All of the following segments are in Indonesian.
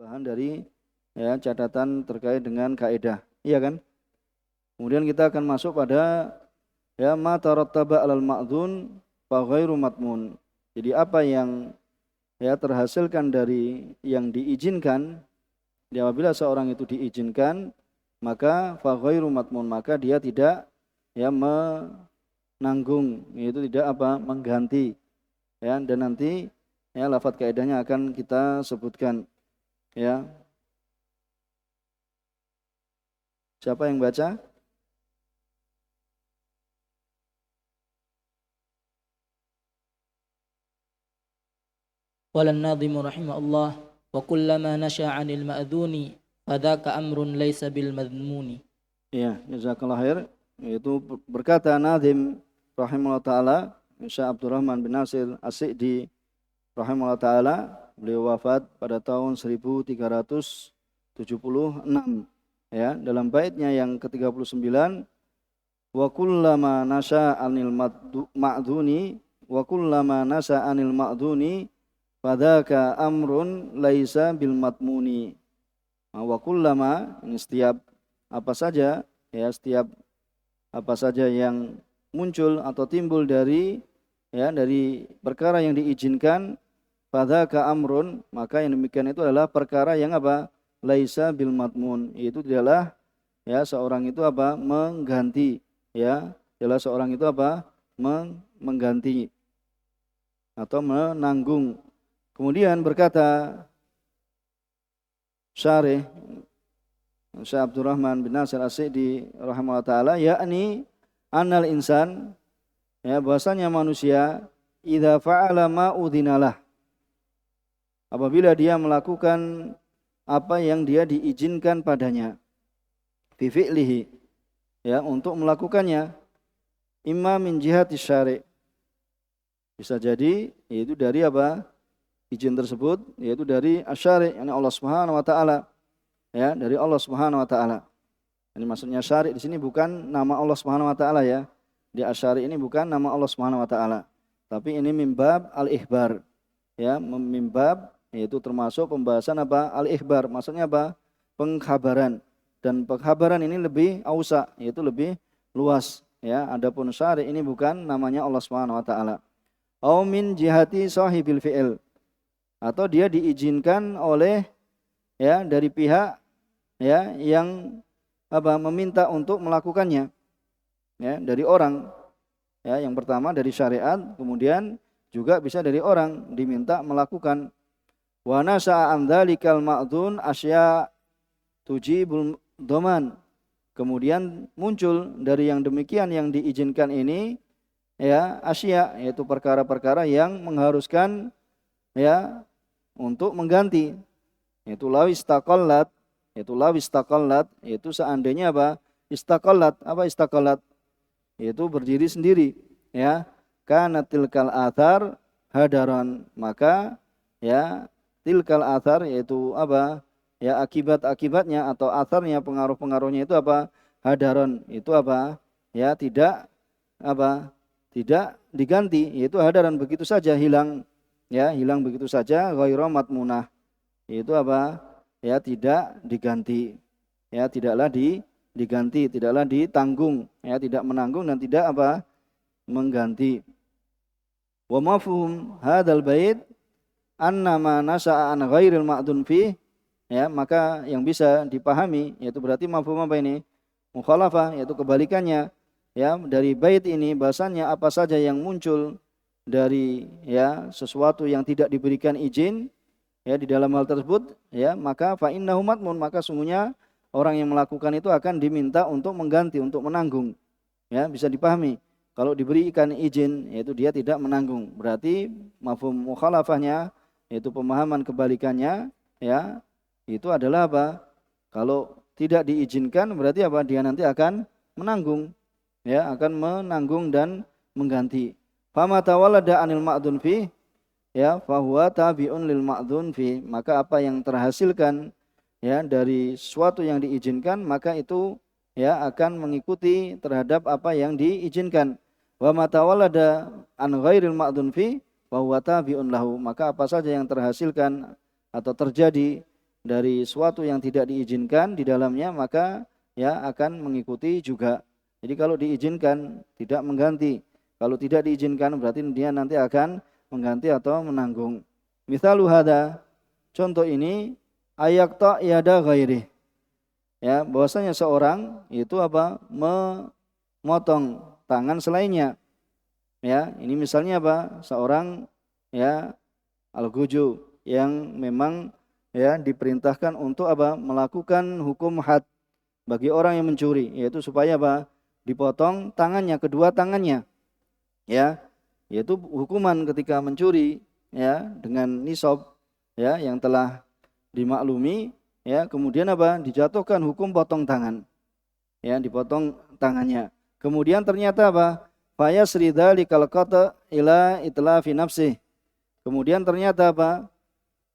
bahan dari ya catatan terkait dengan kaidah. Iya kan? Kemudian kita akan masuk pada ya ma tarattaba 'alal ma'dzun fa ghairu matmun. Jadi apa yang ya terhasilkan dari yang diizinkan, apabila seorang itu diizinkan, maka fa ghairu matmun, maka dia tidak ya menanggung, yaitu tidak mengganti. Ya, dan nanti ya lafaz kaidahnya akan kita sebutkan. Ya. Siapa yang baca? Qala an-nadhim rahimahullah wa kullama nasha 'anil ma'dzuni fadzaka amrun laysa bil madhmuni. Ya, jazakallahu khair. Yaitu berkata nazim rahimahullah taala, Syekh Abdurrahman bin Nasir As-Sa'di rahimahullah taala, beliau wafat pada tahun 1376. Ya, dalam baitnya yang ke-39, wa kullama nasha 'anil ma'dzuni wa kullama nasha 'anil ma'dzuni fadzaka amrun laisa bil matmuni. Wa kullama, ini setiap apa saja ya, setiap apa saja yang muncul atau timbul dari ya dari perkara yang diizinkan, fadzaka amrun, maka yang demikian itu adalah perkara yang laisa bil matmun, itu adalah ya seorang itu mengganti, ya adalah seorang itu mengganti atau menanggung. Kemudian berkata Syarih Syekh Abdurrahman bin Nasir As-Sa'di rahimahullah taala, yakni annal insan, ya bahwasanya manusia, idza fa'ala ma udhinalah, apabila dia melakukan apa yang dia diizinkan padanya, fi fi'lihi, ya untuk melakukannya, imma min jihati syari', bisa jadi yaitu dari izin tersebut, yaitu dari asyari', yakni Allah Subhanahu wa taala. Ya, dari Allah Subhanahu wa taala. Ini maksudnya syari' di sini bukan nama Allah Subhanahu wa taala ya. Di asyari' ini bukan nama Allah Subhanahu wa taala. Tapi ini mimbab al-ikhbar. Ya, mimbab yaitu termasuk pembahasan al-ikhbar. Maksudnya pengkhabaran. Dan pengkhabaran ini lebih ausa, yaitu lebih luas, ya. Adapun syari' ini bukan namanya Allah Subhanahu wa taala. Au min jihati sahibil fi'il. Atau dia diizinkan oleh ya dari pihak ya yang meminta untuk melakukannya, ya dari orang, ya yang pertama dari syariat, kemudian juga bisa dari orang diminta melakukan. Wa nasa'a an dzalikal ma'dzun asya tujibul dhaman, kemudian muncul dari yang demikian yang diizinkan ini ya asya, yaitu perkara-perkara yang mengharuskan ya untuk mengganti, yaitu lawis taqallat, yaitu seandainya istaqallat, yaitu berdiri sendiri, ya kana tilkal athar hadaran, maka ya tilkal athar, yaitu ya akibat-akibatnya atau atharnya, pengaruh-pengaruhnya itu hadaran, itu ya tidak diganti, yaitu hadaran begitu saja, hilang, ya hilang begitu saja, ghairu matmunah, itu ya tidak diganti, ya tidaklah diganti, tidaklah ditanggung, ya tidak menanggung dan tidak mengganti. Wa mafhum hadzal bait annama nasa'a an ghairil ma'dun fi, ya maka yang bisa dipahami yaitu berarti mafhum ini mukhalafah, yaitu kebalikannya ya dari bait ini, bahasanya apa saja yang muncul dari ya sesuatu yang tidak diberikan izin ya di dalam hal tersebut, ya maka fa innahu matmun, maka sungguhnya orang yang melakukan itu akan diminta untuk mengganti, untuk menanggung. Ya, bisa dipahami. Kalau diberikan izin yaitu dia tidak menanggung. Berarti mafhum mukhalafahnya, yaitu pemahaman kebalikannya, ya itu adalah kalau tidak diizinkan berarti dia nanti akan menanggung, ya akan menanggung dan mengganti. Fama tawallada anil ma'dun fi, ya fahuwa tabi'un lil ma'dzun fi, maka apa yang terhasilkan ya dari sesuatu yang diizinkan, maka itu ya akan mengikuti terhadap apa yang diizinkan. Wa ma tawallada an ghairil ma'dzun fi fahuwa tabi'un lahu, maka apa saja yang terhasilkan atau terjadi dari suatu yang tidak diizinkan di dalamnya, maka ya akan mengikuti juga. Jadi kalau diizinkan tidak mengganti, kalau tidak diizinkan berarti dia nanti akan mengganti atau menanggung. Misalu hada, contoh ini ayaqta yada ghairi. Ya, bahwasanya seorang itu memotong tangan selainnya. Ya, ini misalnya seorang ya al-guju yang memang ya diperintahkan untuk melakukan hukum had bagi orang yang mencuri, yaitu supaya dipotong tangannya, kedua tangannya. Ya, yaitu hukuman ketika mencuri ya dengan nisab ya yang telah dimaklumi, ya kemudian dijatuhkan hukum potong tangan, ya dipotong tangannya. Kemudian ternyata fayasri dzalikal qata ila itlafi nafsi. Kemudian ternyata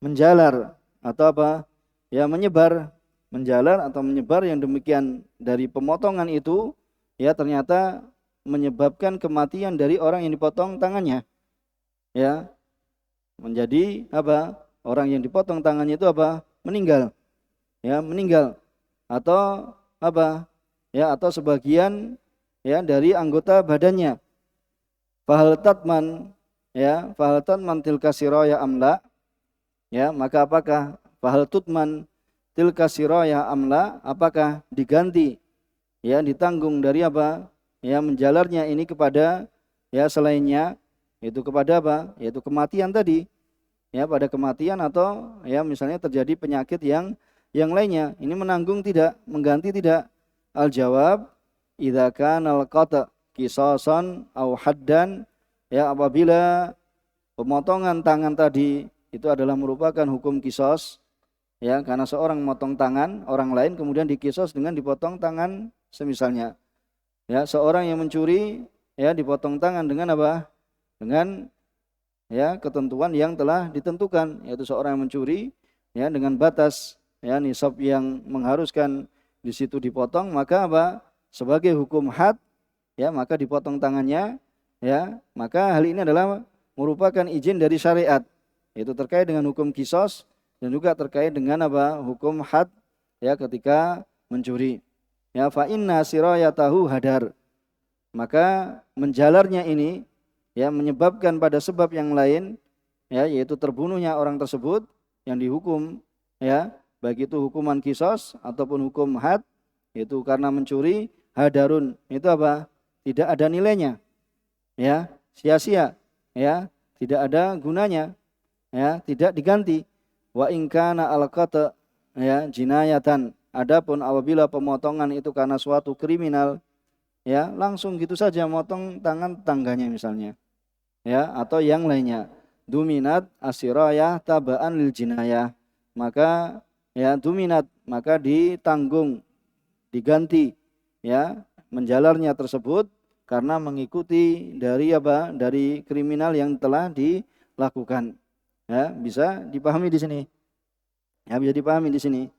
menjalar atau ya menyebar yang demikian dari pemotongan itu ya ternyata menyebabkan kematian dari orang yang dipotong tangannya. Ya. Menjadi orang yang dipotong tangannya itu meninggal. Ya, meninggal atau ya atau sebagian ya dari anggota badannya. Fahal tatman tilka siraya amla. Ya, maka apakah fahal tutman tilka siraya amla, apakah diganti ya ditanggung dari ya menjalarnya ini kepada ya selainnya, itu kepada yaitu kematian tadi. Ya, pada kematian atau ya misalnya terjadi penyakit yang lainnya, ini menanggung tidak, mengganti tidak? Al jawab idza kana al qata qisasan au haddan, ya apabila pemotongan tangan tadi itu adalah merupakan hukum kisos, ya karena seorang memotong tangan orang lain kemudian dikisos dengan dipotong tangan semisalnya. Ya, seorang yang mencuri ya dipotong tangan dengan dengan ya ketentuan yang telah ditentukan, yaitu seorang yang mencuri ya dengan batas ya nisab yang mengharuskan di situ dipotong, maka sebagai hukum had ya maka dipotong tangannya, ya maka hal ini adalah merupakan izin dari syariat, yaitu terkait dengan hukum kisos dan juga terkait dengan hukum had ya ketika mencuri. Ya, fa inna sirayatahu hadar, maka menjalarnya ini ya menyebabkan pada sebab yang lain ya yaitu terbunuhnya orang tersebut yang dihukum, ya baik itu hukuman kisos ataupun hukum had, itu karena mencuri, hadarun itu tidak ada nilainya, ya sia-sia, ya tidak ada gunanya, ya tidak diganti. Wa in kana al-qata ya jinayatan, adapun apabila pemotongan itu karena suatu kriminal, ya langsung gitu saja motong tangan tetangganya misalnya, ya atau yang lainnya, duminat asirayah tabaan lil jinayah, maka ya duminat maka ditanggung, diganti ya menjalarnya tersebut karena mengikuti dari dari kriminal yang telah dilakukan. Ya, bisa dipahami di sini. Ya, bisa dipahami di sini.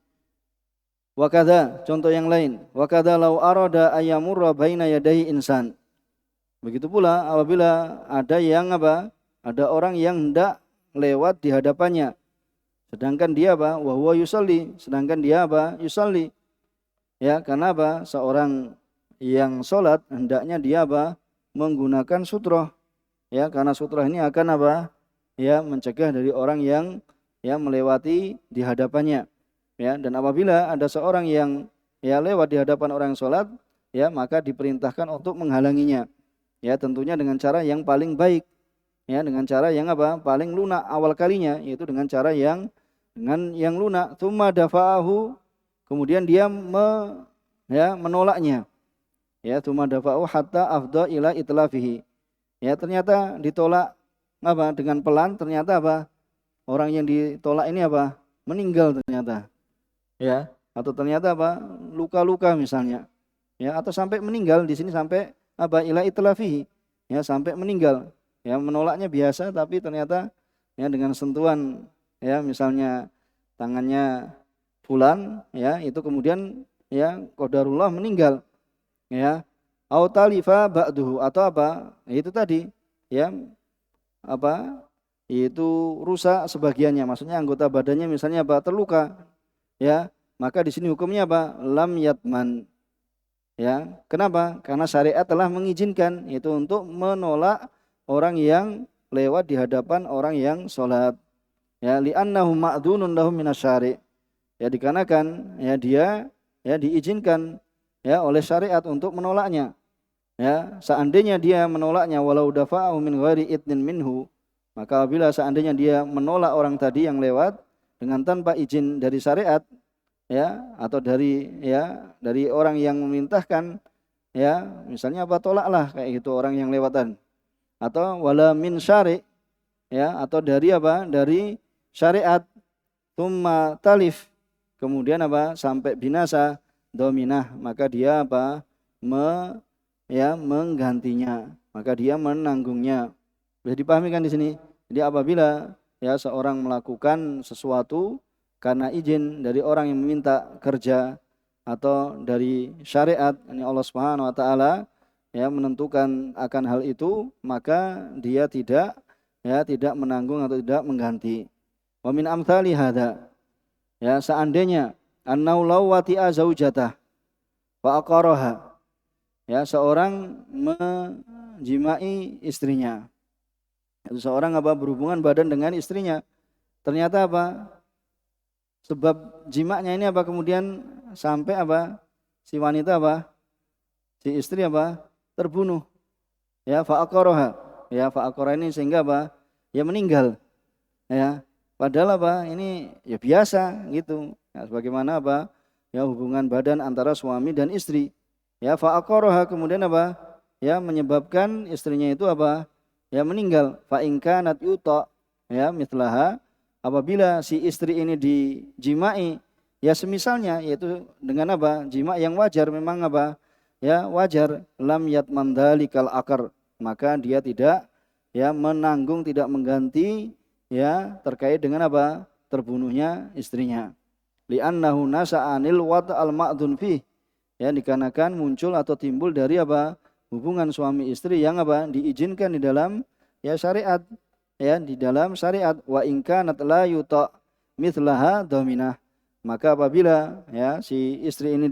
Wa kadza, contoh yang lain, wa kadza law arada ayyamurra baina yadayhi insan. Begitu pula apabila ada yang ada orang yang hendak lewat di hadapannya, sedangkan dia wa huwa yusalli, sedangkan dia yusalli. Ya, karena seorang yang sholat hendaknya dia menggunakan sutroh, ya karena sutroh ini akan ya mencegah dari orang yang ya melewati di hadapannya, ya. Dan apabila ada seorang yang ya lewat di hadapan orang yang sholat, ya maka diperintahkan untuk menghalanginya, ya tentunya dengan cara yang paling baik, ya dengan cara yang paling lunak awal kalinya, yaitu dengan cara yang lunak. Tsumma dafa'ahu, kemudian dia menolaknya, ya tsumma dafa'ahu hatta afdha ila itlafihi, ya ternyata ditolak dengan pelan, ternyata orang yang ditolak ini meninggal ternyata, ya atau ternyata luka-luka misalnya, ya atau sampai meninggal. Di sini sampai ila itlafihi, ya sampai meninggal, ya menolaknya biasa tapi ternyata ya dengan sentuhan ya misalnya tangannya fulan, ya itu kemudian ya qadarullah meninggal, ya au talifa ba'duhu, atau itu tadi ya itu rusak sebagiannya, maksudnya anggota badannya misalnya terluka ya, maka di sini hukumnya apa? Lam yatman. Ya, kenapa? Karena syariat telah mengizinkan itu untuk menolak orang yang lewat di hadapan orang yang sholat. Ya, li'annahu ma'dzunun lahum minasyari'. Ya, dikarenakan ya dia ya diizinkan ya oleh syariat untuk menolaknya. Ya, seandainya dia menolaknya walau dafa'ahu min ghairi idnin minhu, maka apabila seandainya dia menolak orang tadi yang lewat dengan tanpa izin dari syariat, ya, atau dari orang yang memerintahkan, ya, misalnya apa, tolaklah kayak gitu orang yang lewatan, atau wala min syari', ya, atau dari apa, dari syariat, tsumma talif, kemudian apa, sampai binasa, dominah, maka dia apa, menggantinya, maka dia menanggungnya. Bisa dipahami kan di sini? Jadi apabila ya seorang melakukan sesuatu karena izin dari orang yang meminta kerja atau dari syariat, ini Allah Subhanahu wa taala ya menentukan akan hal itu, maka dia tidak menanggung atau tidak mengganti. Wa min amthali hada, ya, seandainya annau law wati'a zaujatah wa aqaraha, ya, seorang menjimai istrinya. Seorang apa, berhubungan badan dengan istrinya. Ternyata apa? Sebab jimaknya ini apa, kemudian sampai apa? Si wanita apa? Si istri apa? Terbunuh. Ya, fa'aqaraha. Ya, fa'aqara ini sehingga apa? Ya, meninggal. Ya. Padahal apa? Ini ya biasa gitu. Ya, sebagaimana apa? Ya, hubungan badan antara suami dan istri. Ya, fa'aqaraha, kemudian apa? Ya, menyebabkan istrinya itu apa? Ya, meninggal. Fa in kanat yuta, ya, mithlaha, apabila si istri ini dijimai ya semisalnya, yaitu dengan apa? Jima yang wajar, memang apa? Ya, wajar, lam yatman dzalikal akar, maka dia tidak ya menanggung, tidak mengganti ya terkait dengan apa? Terbunuhnya istrinya. Li'annahu nasa'anil wad'al ma'dzun fih, ya, dikarenakan muncul atau timbul dari apa? Hubungan suami istri yang apa? Diizinkan di dalam ya syariat, ya, di dalam syariat. Wa in kanat la yuta mithlaha dominah, maka apabila ya si istri ini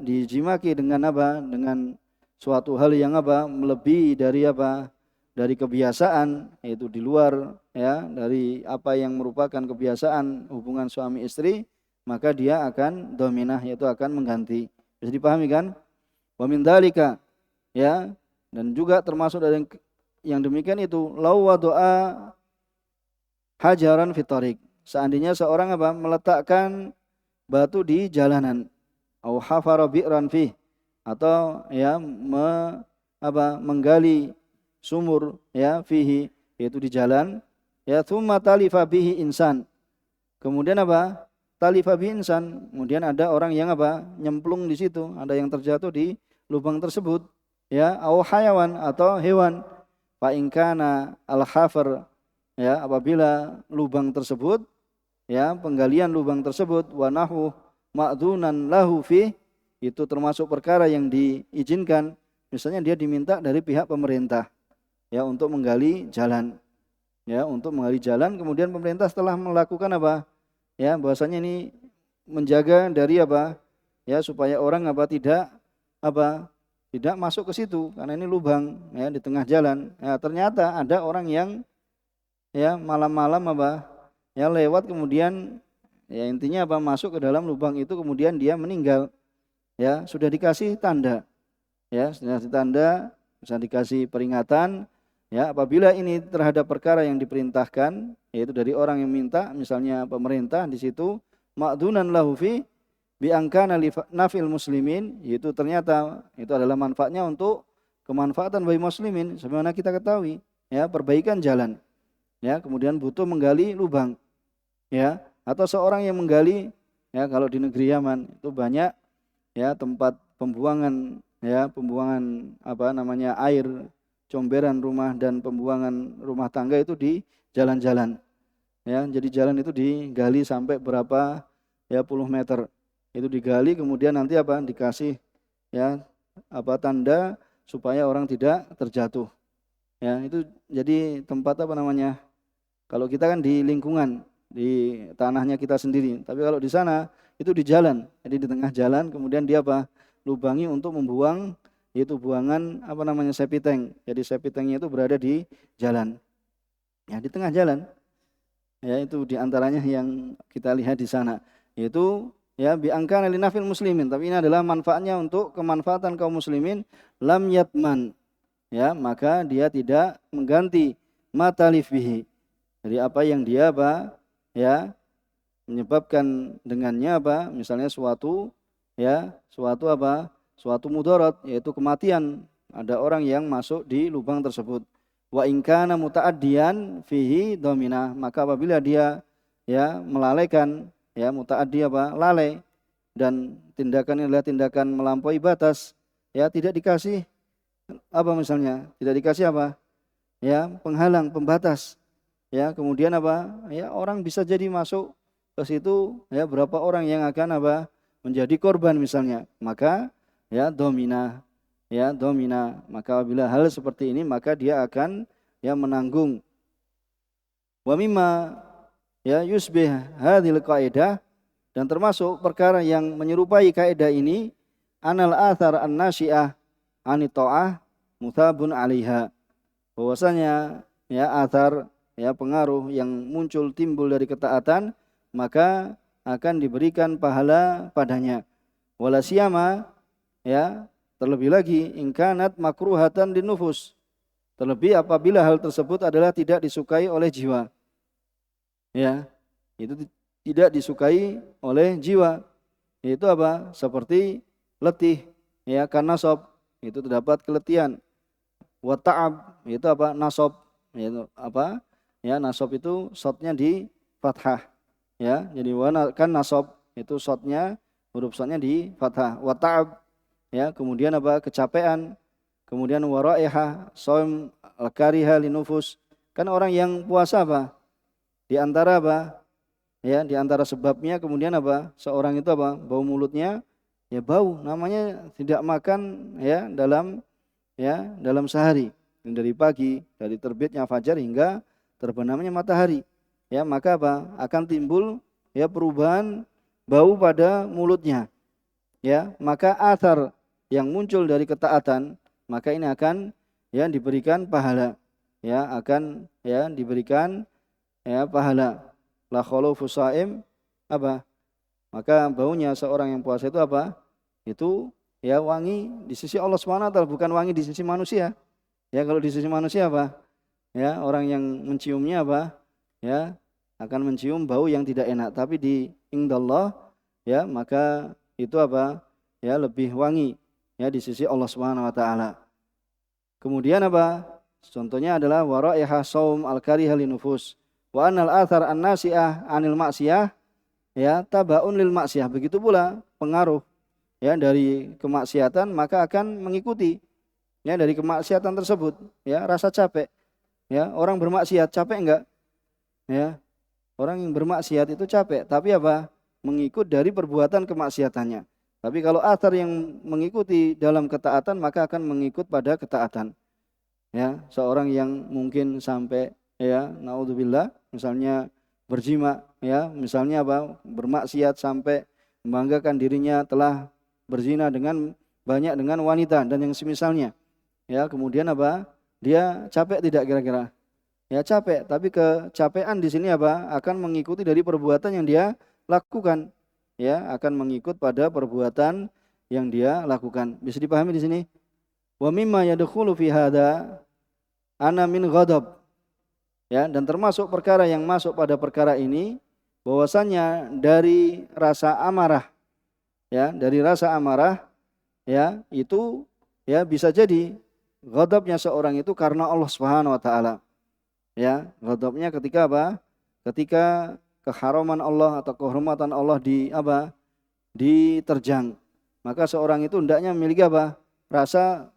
dijimaki dengan apa? Dengan suatu hal yang apa? Melebihi dari apa? Dari kebiasaan, yaitu di luar ya dari apa yang merupakan kebiasaan hubungan suami istri, maka dia akan dominah, yaitu akan mengganti. Bisa dipahami kan? Wa min dzalika, ya, dan juga termasuk dari yang demikian itu, lau wadu'a hajaran fitarik, seandainya seorang apa? Meletakkan batu di jalanan, au hafara bi'ran fih, atau ya menggali sumur ya fihi, yaitu di jalan, ya, tsumma talifa bihi insan, kemudian apa? Talifa bihi insan, kemudian ada orang yang apa? Nyemplung di situ, ada yang terjatuh di lubang tersebut, ya, au hayawan, atau hewan. Fa in kana al-hafar, ya, apabila lubang tersebut, ya, penggalian lubang tersebut, wa nahu ma'dzunan lahu fi, itu termasuk perkara yang diizinkan, misalnya dia diminta dari pihak pemerintah ya untuk menggali jalan, ya, untuk menggali jalan, kemudian pemerintah setelah melakukan apa? Ya, bahwasanya ini menjaga dari apa? Ya, supaya orang apa? Tidak masuk ke situ karena ini lubang ya di tengah jalan. Ya, ternyata ada orang yang ya malam-malam apa? Ya, lewat, kemudian ya intinya apa? Masuk ke dalam lubang itu, kemudian dia meninggal. Ya, sudah dikasih tanda. Ya, sudah dikasih tanda, sudah dikasih peringatan. Ya, apabila ini terhadap perkara yang diperintahkan, yaitu dari orang yang minta, misalnya pemerintah di situ, ma'dunan lahu fi bi angkana nafil muslimin, yaitu ternyata itu adalah manfaatnya untuk kemanfaatan bagi muslimin, sebagaimana kita ketahui, ya, perbaikan jalan, ya, kemudian butuh menggali lubang, ya, atau seorang yang menggali, ya, kalau di negeri Yaman itu banyak ya tempat pembuangan, ya, pembuangan apa namanya air, comberan rumah dan pembuangan rumah tangga itu di jalan-jalan, ya, jadi jalan itu digali sampai berapa ya puluh meter, itu digali, kemudian nanti apa dikasih ya apa tanda supaya orang tidak terjatuh, ya, itu jadi tempat apa namanya, kalau kita kan di lingkungan di tanahnya kita sendiri. Tapi kalau di sana itu di jalan, jadi di tengah jalan, kemudian dia lubangi untuk membuang, yaitu buangan septic tank. Jadi septic tanknya itu berada di jalan, ya di tengah jalan. Ya itu diantaranya yang kita lihat di sana, yaitu ya biangkana linafil muslimin. Tapi ini adalah manfaatnya untuk kemanfaatan kaum muslimin. Lam yatman, ya maka dia tidak mengganti matalif bihi. Jadi apa yang dia ya menyebabkan dengannya misalnya suatu mudarat, yaitu kematian. Ada orang yang masuk di lubang tersebut. Wa in kana muta'addiyan fihi domina, maka apabila dia ya melalaikan, ya muta'addi lalai, dan tindakan ini adalah tindakan melampaui batas, ya tidak dikasih misalnya tidak dikasih ya penghalang, pembatas, ya kemudian ya orang bisa jadi masuk ke situ, ya berapa orang yang akan menjadi korban misalnya, maka ya domina, maka apabila hal seperti ini maka dia akan ya menanggung. Wa mimma ya yusbih hadhil qaidah, dan termasuk perkara yang menyerupai kaidah ini, anal athar an-nasyi'ah ani ta'ah mutabun 'alaiha, bahwasanya ya athar, ya pengaruh yang muncul timbul dari ketaatan, maka akan diberikan pahala padanya. Wala siyama, ya terlebih lagi ingkanat makruhatan linufus, terlebih apabila hal tersebut adalah tidak disukai oleh jiwa. Ya, itu tidak disukai oleh jiwa. Itu seperti letih, ya karena nasab, itu terdapat keletihan. Wa ta'ab, itu nasab, yaitu ya nasab itu shotnya di fathah. Ya, jadi kan nasab itu shotnya, huruf shotnya di fathah. Wa ta'ab, ya kemudian kecapean, kemudian waraiha shaum al-kariha linufus. Kan orang yang puasa di antara ya di antara sebabnya kemudian seorang itu bau mulutnya ya bau, namanya tidak makan ya dalam sehari, dari pagi, dari terbitnya fajar hingga terbenamnya matahari. Ya maka akan timbul ya perubahan bau pada mulutnya. Ya maka athar yang muncul dari ketaatan, maka ini akan ya diberikan pahala, ya akan ya diberikan ya pahala. La khulufu shaim maka baunya seorang yang puasa itu itu ya wangi di sisi Allah Subhanahu wa taala, bukan wangi di sisi manusia. Ya kalau di sisi manusia ya orang yang menciumnya ya akan mencium bau yang tidak enak, tapi di indallah ya maka itu ya lebih wangi ya di sisi Allah Subhanahu wa taala. Kemudian contohnya adalah waraiha shaum al-kariha linufus wa anal athar an-nasi'ah anil maksiyah ya tabaun lil maksiyah. Begitu pula pengaruh ya dari kemaksiatan maka akan mengikuti ya dari kemaksiatan tersebut. Ya rasa capek, ya orang bermaksiat capek enggak? Ya orang yang bermaksiat itu capek, tapi mengikut dari perbuatan kemaksiatannya. Tapi kalau athar yang mengikuti dalam ketaatan maka akan mengikut pada ketaatan. Ya, seorang yang mungkin sampai ya naudzubillah misalnya berjima, ya misalnya bermaksiat sampai membanggakan dirinya telah berzina dengan banyak dengan wanita dan yang semisalnya. Ya, kemudian dia capek tidak kira-kira? Ya capek, tapi kecapean di sini akan mengikuti dari perbuatan yang dia lakukan. Ya, akan mengikut pada perbuatan yang dia lakukan. Bisa dipahami di sini? Wa mimma yadkhulu fi hadza ana min ghadab. Ya, dan termasuk perkara yang masuk pada perkara ini bahwasanya dari rasa amarah. Ya, dari rasa amarah ya itu ya bisa jadi ghadabnya seorang itu karena Allah Subhanahu wa taala. Ya, ghadabnya ketika ketika keharaman Allah atau kehormatan Allah diterjang. Maka seorang itu hendaknya memiliki rasa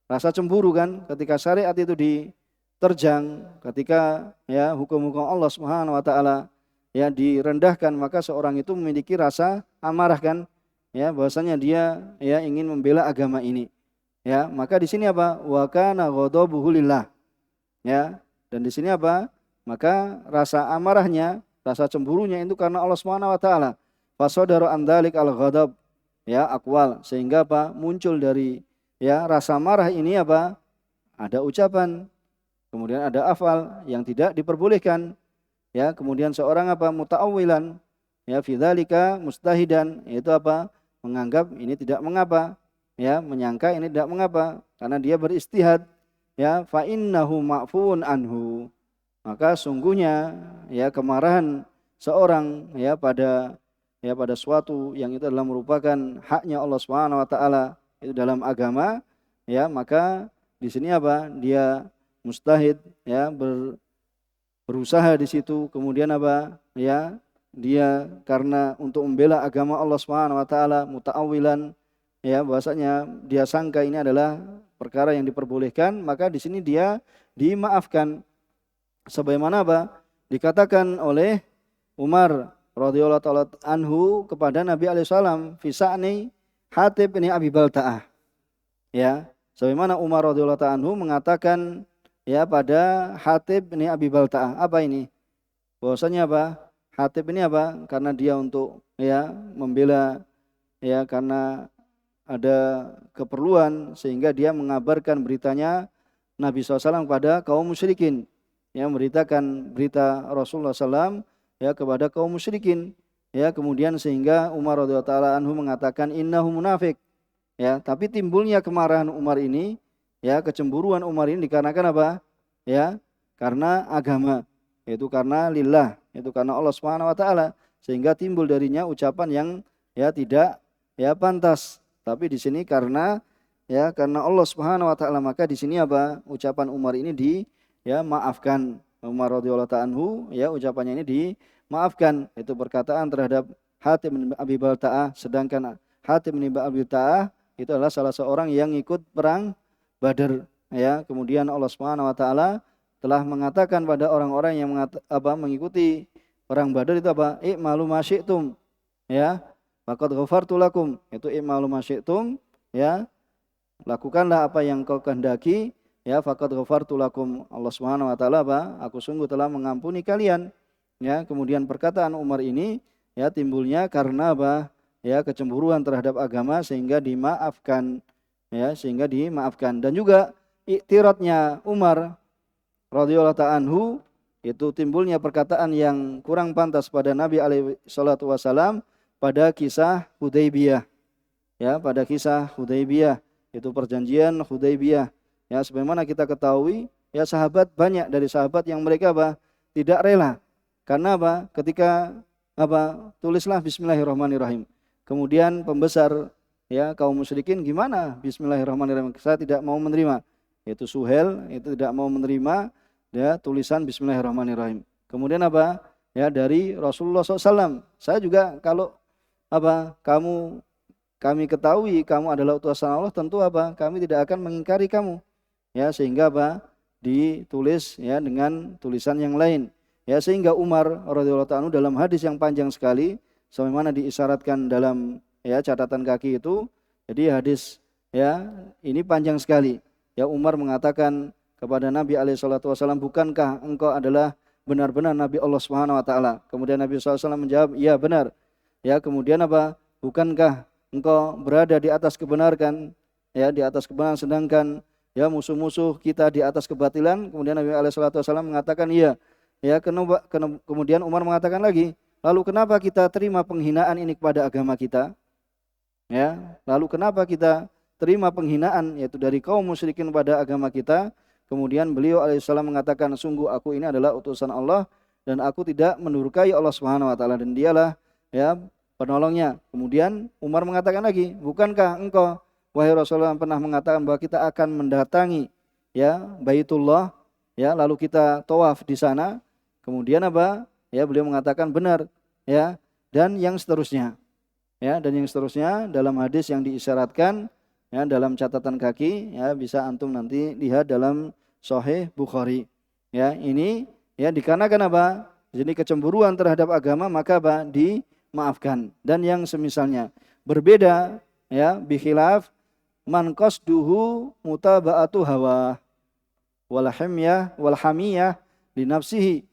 rasa cemburu kan, ketika syariat itu diterjang, ketika ya hukum-hukum Allah Subhanahu wa taala ya direndahkan, maka seorang itu memiliki rasa amarah kan, ya bahwasanya dia ya ingin membela agama ini. Ya, maka di sini wa kana ghadabuhu lillah. Ya, dan di sini maka rasa amarahnya, rasa cemburunya itu karena Allah Subhanahu wa taala. Fasadaru an dzalik al-ghadab, ya, aqwal, sehingga apa? Muncul dari ya rasa marah ini apa? Ada ucapan, kemudian ada afal yang tidak diperbolehkan. Ya, kemudian seorang apa? Muta'awwilan, ya, fi dzalika mustahidan, yaitu apa? Menganggap ini tidak mengapa, ya, menyangka ini tidak mengapa karena dia beristihad, ya, fa innahu ma'fuun anhu. Maka sungguhnya ya kemarahan seorang pada suatu yang itu adalah merupakan haknya Allah Subhanahu wa taala itu dalam agama, ya, maka di sini apa? Dia mustahid, ya, berusaha di situ, kemudian apa? Ya, dia karena untuk membela agama Allah Subhanahu wa taala muta'awwilan, ya, bahwasanya dia sangka ini adalah perkara yang diperbolehkan, maka di sini dia dimaafkan. Sebagaimana apa? Dikatakan oleh Umar radhiyallahu taala anhu kepada Nabi alaihi salam fi sa'ni Hatib bin Abi Balta'ah. Ya, sebagaimana Umar radhiyallahu taala anhu mengatakan ya pada Hatib bin Abi Balta'ah. Apa ini? Bahwasanya apa? Hatib ini apa? Karena dia untuk ya membela, ya, karena ada keperluan sehingga dia mengabarkan beritanya Nabi SAW kepada kaum musyrikin. Ya, memberitakan berita Rasulullah SAW ya kepada kaum musyrikin, ya, kemudian sehingga Umar radhiyallahu taala anhu mengatakan innahu munafik, ya, tapi timbulnya kemarahan Umar ini, ya, kecemburuan Umar ini dikarenakan apa? Ya, karena agama, yaitu karena lillah, yaitu karena Allah Subhanahu wa taala, sehingga timbul darinya ucapan yang ya tidak ya pantas. Tapi di sini karena Allah Subhanahu wa taala, maka di sini apa? Ucapan Umar ini maafkan. Umar radhiyallahu ta'ala anhu, ya, ucapannya ini dimaafkan. Itu perkataan terhadap Hatib bin Abi Balta'ah, sedangkan Hatib bin Abi Balta'ah itu adalah salah seorang yang ikut perang Badar, ya. Kemudian Allah Subhanahu wa taala telah mengatakan pada orang-orang yang mengikuti perang Badar itu apa? I'malu ma syi'tum, ya. Faqad ghafartu lakum. Itu i'malu ma syi'tum, ya. Lakukanlah apa yang kau kehendaki, ya, faqad ghafartu lakum. Allah Subhanahu wa taala aku sungguh telah mengampuni kalian. Ya, kemudian perkataan Umar ini ya timbulnya karena ya kecemburuan terhadap agama sehingga dimaafkan, ya, dan juga iktiradnya Umar radhiyallahu ta'ala anhu itu timbulnya perkataan yang kurang pantas pada Nabi alaihi salatu wasalam pada kisah Hudaybiyah. Ya, pada kisah Hudaybiyah, itu perjanjian Hudaybiyah. Ya, sebagaimana kita ketahui, ya, sahabat banyak dari sahabat yang mereka tidak rela. Karena ketika tulislah bismillahirrahmanirrahim. Kemudian pembesar ya kaum musyrikin, gimana bismillahirrahmanirrahim? Saya tidak mau menerima. Yaitu Suhel itu tidak mau menerima ya tulisan bismillahirrahmanirrahim. Kemudian ya dari Rasulullah SAW. Saya juga kalau kami ketahui kamu adalah utusan Allah, tentu kami tidak akan mengingkari kamu. Ya, sehingga ditulis ya dengan tulisan yang lain. Ya, sehingga Umar radhiyallahu ta'ala dalam hadis yang panjang sekali sebagaimana diisyaratkan dalam ya catatan kaki itu. Jadi hadis ya ini panjang sekali. Ya, Umar mengatakan kepada Nabi alaihi salatu wasallam, bukankah engkau adalah benar-benar Nabi Allah Subhanahu wa taala? Kemudian Nabi SAW menjawab, iya benar. Ya, kemudian bukankah engkau berada di atas kebenaran, ya, di atas kebenaran, sedangkan ya musuh-musuh kita di atas kebatilan? Kemudian Nabi SAW mengatakan iya. Ya, kemudian Umar mengatakan lagi, lalu kenapa kita terima penghinaan ini kepada agama kita? Ya, lalu kenapa kita terima penghinaan yaitu dari kaum musyrikin pada agama kita? Kemudian beliau alaihissalam mengatakan, sungguh aku ini adalah utusan Allah dan aku tidak mendurkai Allah Subhanahu wa taala, dan dialah ya penolongnya. Kemudian Umar mengatakan lagi, bukankah engkau wahai Rasulullah pernah mengatakan bahwa kita akan mendatangi ya Baitullah, ya, lalu kita tawaf di sana? Kemudian ya beliau mengatakan benar, ya, dan yang seterusnya. Ya, dan yang seterusnya dalam hadis yang diisyaratkan ya dalam catatan kaki, ya, bisa antum nanti lihat dalam Sahih Bukhari. Ya, ini ya dikarenakan jadi kecemburuan terhadap agama, maka dimaafkan. Dan yang semisalnya berbeda ya bikhilaf man qasduhu mutaba'atu hawa wal hamiyah li nafsihi.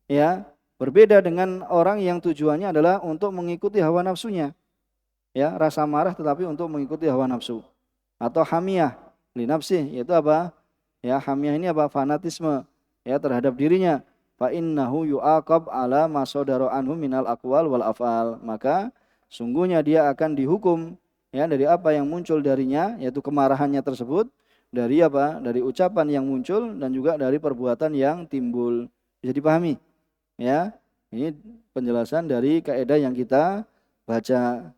ya, berbeda dengan orang yang tujuannya adalah untuk mengikuti hawa nafsunya. Ya, rasa marah tetapi untuk mengikuti hawa nafsu. Atau hamiyah li nafsih, yaitu apa? Ya, hamiyah ini apa? Fanatisme ya terhadap dirinya. Fa innahu yu'aqab ala ma sadara anhu minal aqwal wal afal. Maka sungguhnya dia akan dihukum ya dari apa yang muncul darinya, yaitu kemarahannya tersebut, dari apa? Dari ucapan yang muncul dan juga dari perbuatan yang timbul. Bisa dipahami? Ya. Ini penjelasan dari kaidah yang kita baca.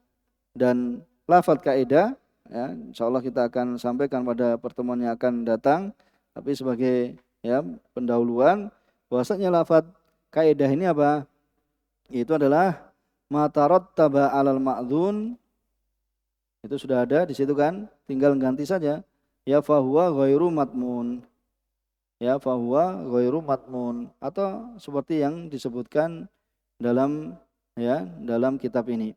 Dan lafadz kaidah ya, insyaallah kita akan sampaikan pada pertemuan yang akan datang, tapi sebagai ya pendahuluan bahwasanya lafadz kaidah ini apa? Itu adalah matarattaba 'alal ma'dzun, itu sudah ada di situ kan, tinggal ganti saja ya fahuwa ghairu matmun. Ya fahuwa ghairu matmun, atau seperti yang disebutkan dalam dalam kitab ini.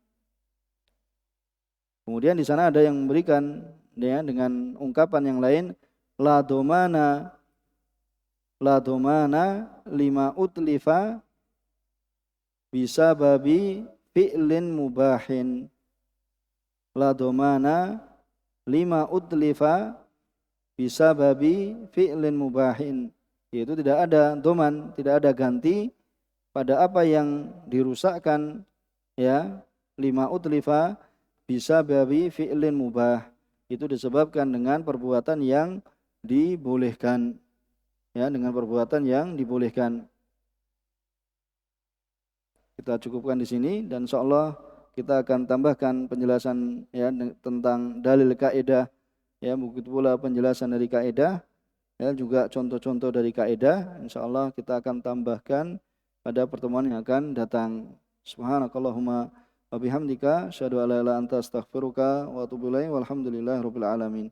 Kemudian di sana ada yang memberikan ya dengan ungkapan yang lain, la domana lima utlifa bisa babi fi'lin mubahin. La domana lima utlifa bisa babi fi'lin mubahin. Yaitu tidak ada doman, tidak ada ganti pada apa yang dirusakkan ya, lima utlifa bisa babi fi'lin mubah, itu disebabkan dengan perbuatan yang dibolehkan ya, dengan perbuatan yang dibolehkan. Kita cukupkan di sini dan insyaallah kita akan tambahkan penjelasan ya tentang dalil kaidah ya, begitu pula penjelasan dari kaidah ya, juga contoh-contoh dari kaidah insyaallah kita akan tambahkan pada pertemuan yang akan datang. Subhanakallahumma wa bihamdika asyhadu an la ilaha illa anta astaghfiruka wa atubu ilaik walhamdulillahirabbil alamin.